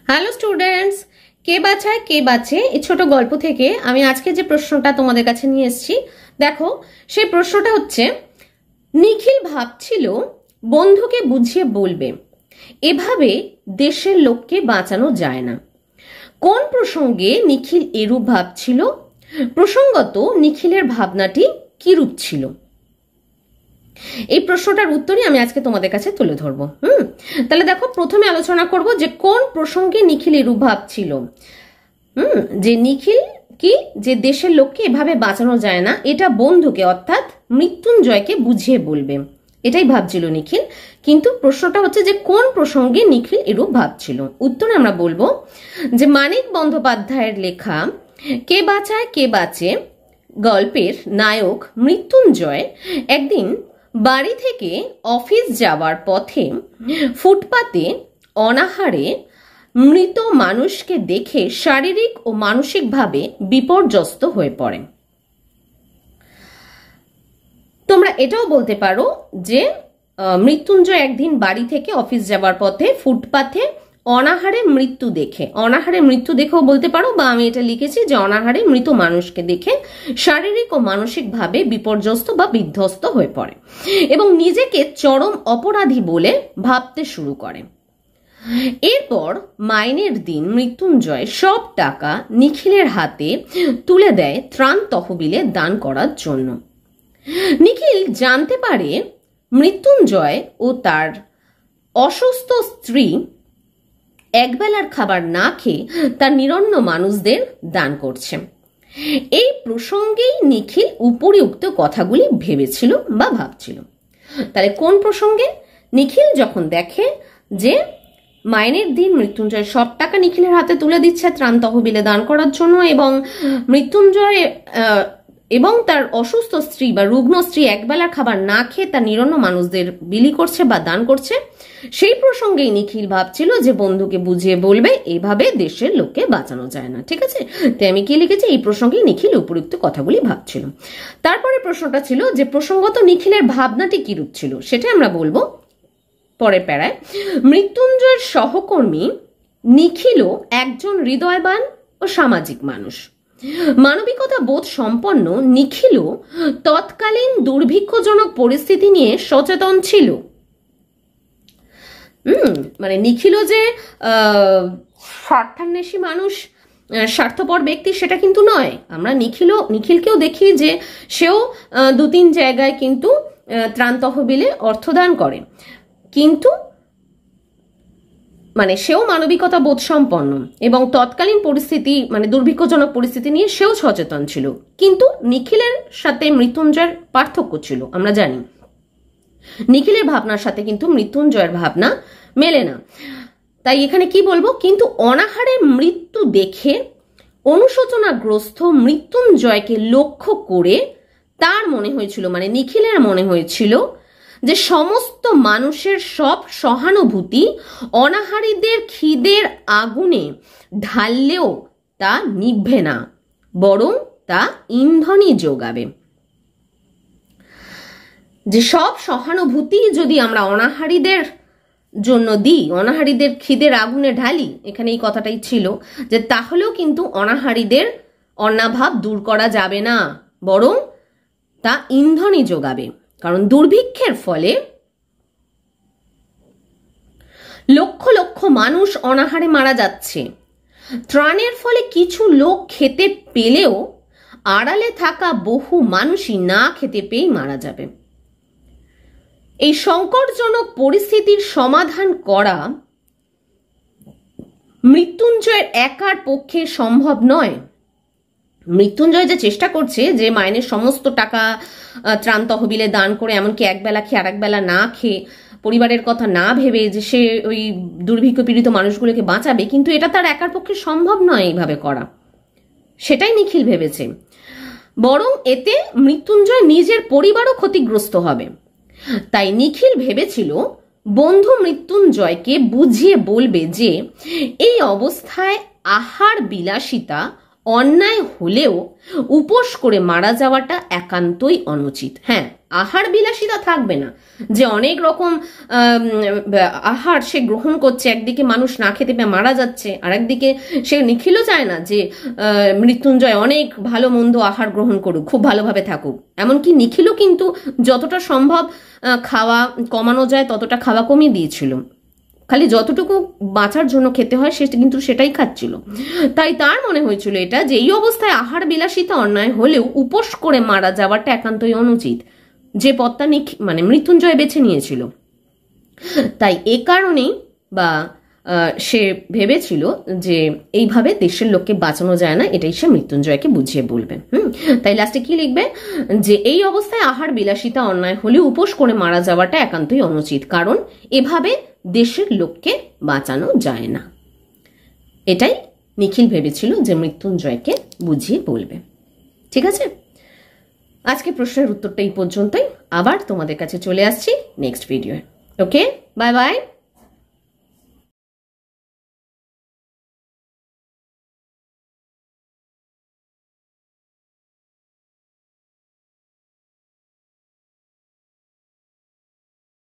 Hello students, কে বাঁচায় কে বাঁচে এই ছোট গল্প থেকে আমি আজকে যে প্রশ্নটা তোমাদের কাছে নিয়ে এসেছি, দেখো সেই প্রশ্নটা হচ্ছে, নিখিল ভাবছিল বন্ধুকে বুঝিয়ে বলবে, এভাবে দেশের লোককে বাঁচানো যায় না। কোন প্রসঙ্গে নিখিল এরূপ ভাবছিল? প্রসঙ্গত নিখিলের ভাবনাটি কিরূপ ছিল? এই প্রশ্নটার উত্তরই আমি আজকে তোমাদের কাছে তুলে ধরবো। তাহলে দেখো, প্রথমে আলোচনা করব যে কোন প্রসঙ্গে নিখিল এরূপ ভাবছিল। যে নিখিল কি, যে দেশের লোককে এভাবে বাঁচানো যায় না, এটা বন্ধুকে অর্থাৎ মৃত্যুঞ্জয়কে বুঝিয়ে বলবে, এটাই ভাবছিল নিখিল। কিন্তু প্রশ্নটা হচ্ছে যে কোন প্রসঙ্গে নিখিল এরূপ ভাবছিল। উত্তরে আমরা বলবো যে মানিক বন্দ্যোপাধ্যায়ের লেখা কে বাঁচায় কে বাঁচে গল্পের নায়ক মৃত্যুঞ্জয় একদিন বাড়ি থেকে অফিস যাওয়ার পথে ফুটপাতে অনাহারে মৃত মানুষকে দেখে শারীরিক ও মানসিকভাবে বিপর্যস্ত হয়ে পড়ে। তোমরা এটাও বলতে পারো যে মৃত্যুঞ্জয় একদিন বাড়ি থেকে অফিস যাওয়ার পথে ফুটপাথে অনাহারে মৃত্যু দেখে, অনাহারে মৃত্যু দেখেও বলতে পারো, বা আমি এটা লিখেছি যে অনাহারে মৃত মানুষকে দেখে শারীরিক ও মানসিকভাবে বিপর্যস্ত বা বিধ্বস্ত হয়ে পড়ে এবং নিজেকে চরম অপরাধী বলে ভাবতে শুরু করে। এরপর মাইনের দিন মৃত্যুঞ্জয় সব টাকা নিখিলের হাতে তুলে দেয় ত্রাণ তহবিলে দান করার জন্য। নিখিল জানতে পারে মৃত্যুঞ্জয় ও তার অসুস্থ স্ত্রী একবেলার খাবার না খেয়ে তার নিরন্ন মানুষদের দান করছে। এই প্রসঙ্গেই নিখিল উপরিউক্ত কথাগুলি ভেবেছিল বা ভাবছিল। তাহলে কোন প্রসঙ্গে? নিখিল যখন দেখে যে মাইনের দিন মৃত্যুঞ্জয় সব টাকা নিখিলের হাতে তুলে দিচ্ছে ত্রাণ তহবিলে দান করার জন্য, এবং মৃত্যুঞ্জয় এবং তার অসুস্থ স্ত্রী বা রুগ্ন স্ত্রী একবেলা খাবার না খেয়ে তার নিরন্ন মানুষদের বিলি করছে বা দান করছে, সেই প্রসঙ্গেই নিখিল ভাবছিল যে বন্ধুকে বুঝিয়ে বলবে, এইভাবে দেশের লোককে বাঁচানো যায় না। ঠিক আছে, তাই আমি কি লিখেছি, এই প্রসঙ্গেই নিখিল উপযুক্ত কথাগুলি ভাবছিল। তারপরে প্রশ্নটা ছিল যে প্রসঙ্গত নিখিলের ভাবনাটি কিরূপ ছিল, সেটা আমরা বলবো পরের প্যারায়। মৃত্যুঞ্জয়ের সহকর্মী নিখিলও একজন হৃদয়বান ও সামাজিক মানুষ। মানবিকতা বোধ সম্পন্ন নিখিলও তৎকালীন দুর্ভিক্ষজনক পরিস্থিতি নিয়ে সচেতন ছিল। মানে নিখিলও যে স্বার্থান্বেষী মানুষ, স্বার্থপর ব্যক্তি, সেটা কিন্তু নয়। আমরা নিখিলকেও দেখি যে সেও দু তিন জায়গায় কিন্তু ত্রাণ তহবিলে অর্থদান করে, কিন্তু মানে সেও মানবিকতা বোধ সম্পন্ন এবং তৎকালীন পরিস্থিতি মানে দুর্ভিক্ষজনক পরিস্থিতি নিয়ে সেও সচেতন ছিল। কিন্তু নিখিলের সাথে মৃত্যুঞ্জয়ের পার্থক্য ছিল, আমরা জানি। নিখিলের ভাবনার সাথে কিন্তু মৃত্যুঞ্জয়ের ভাবনা মেলে না। তাই এখানে কি বলবো, কিন্তু অনাহারে মৃত্যু দেখে অনুশোচনাগ্রস্ত মৃত্যুঞ্জয়কে লক্ষ্য করে তার মনে হয়েছিল, মানে নিখিলের মনে হয়েছিল যে সমস্ত মানুষের সব সহানুভূতি অনাহারীদের খিদের আগুনে ঢাললেও তা নিভবে না, বরং তা ইন্ধনই যোগাবে। যে সব সহানুভূতি যদি আমরা অনাহারীদের জন্য দিই, অনাহারীদের খিদের আগুনে ঢালি, এখানে এই কথাটাই ছিল, যে তাহলেও কিন্তু অনাহারীদের অন্নাভাব দূর করা যাবে না, বরং তা ইন্ধনই যোগাবে। কারণ দুর্ভিক্ষের ফলে লক্ষ লক্ষ মানুষ অনাহারে মারা যাচ্ছে। ত্রাণের ফলে কিছু লোক খেতে পেলেও আড়ালে থাকা বহু মানুষই না খেতে পেয়ে মারা যাবে। এই সংকটজনক পরিস্থিতির সমাধান করা মৃত্যুঞ্জয়ের একার পক্ষে সম্ভব নয়। মৃত্যুঞ্জয় যে চেষ্টা করছে যে মাইনের সমস্ত টাকা ত্রাণ তহবিলে দান করে, এমনকি একবেলা খেয়ে আর একবেলা না খেয়ে, পরিবারের কথা না ভেবে যে সে ওই দুর্ভিক্ষ পীড়িত মানুষগুলোকে বাঁচাবে, কিন্তু এটা তার একার পক্ষে সম্ভব নয় এইভাবে করা, সেটাই নিখিল ভেবেছে। বরং এতে মৃত্যুঞ্জয় নিজের পরিবারও ক্ষতিগ্রস্ত হবে। তাই নিখিল ভেবেছিল বন্ধু মৃত্যুঞ্জয়কে বুঝিয়ে বলবে যে এই অবস্থায় আহার বিলাসিতা অন্যায় হলেও উপোস করে মারা যাওয়াটা একান্তই অনুচিত। হ্যাঁ, আহার বিলাসিতা থাকবে না, যে অনেক রকম আহার সে গ্রহণ করছে, একদিকে মানুষ না খেতে পেয়ে মারা যাচ্ছে, আর একদিকে সে নিখিলও চায় না যে মৃত্যুঞ্জয় অনেক ভালো মন্দ আহার গ্রহণ করুক, খুব ভালোভাবে থাকুক। এমনকি নিখিলও কিন্তু যতটা সম্ভব খাওয়া কমানো যায় ততটা খাওয়া কমিয়ে দিয়েছিল, খালি যতটুকু বাঁচার জন্য খেতে হয় সে কিন্তু সেটাই খাচ্ছিল। তাই তার মনে হয়েছিল এটা, যে এই অবস্থায় আহার বিলাসিতা অন্যায় হলেও উপোস করে মারা যাওয়াটা একান্তই অনুচিত, যে পথটা মানে মৃত্যুঞ্জয় বেছে নিয়েছিল। তাই এ কারণেই বা সে ভেবেছিল যে এইভাবে দেশের লোককে বাঁচানো যায় না, এটাই সে মৃত্যুঞ্জয়কে বুঝিয়ে বলবে। তাই লাস্টে কি লিখবে, যে এই অবস্থায় আহার বিলাসিতা অন্যায় হলেও উপোস করে মারা যাওয়াটা একান্তই অনুচিত, কারণ এভাবে দেশের লোককে বাঁচানো যায় না। এটাই নিখিল ভেবেছিল যে মৃত্যুঞ্জয়কে বুঝিয়ে বলবে। ঠিক আছে, আজকে প্রশ্নের উত্তরটা এই পর্যন্তই। আবার তোমাদের কাছে চলে আসছি নেক্সট ভিডিওয়ে। ওকে, বাই বাই।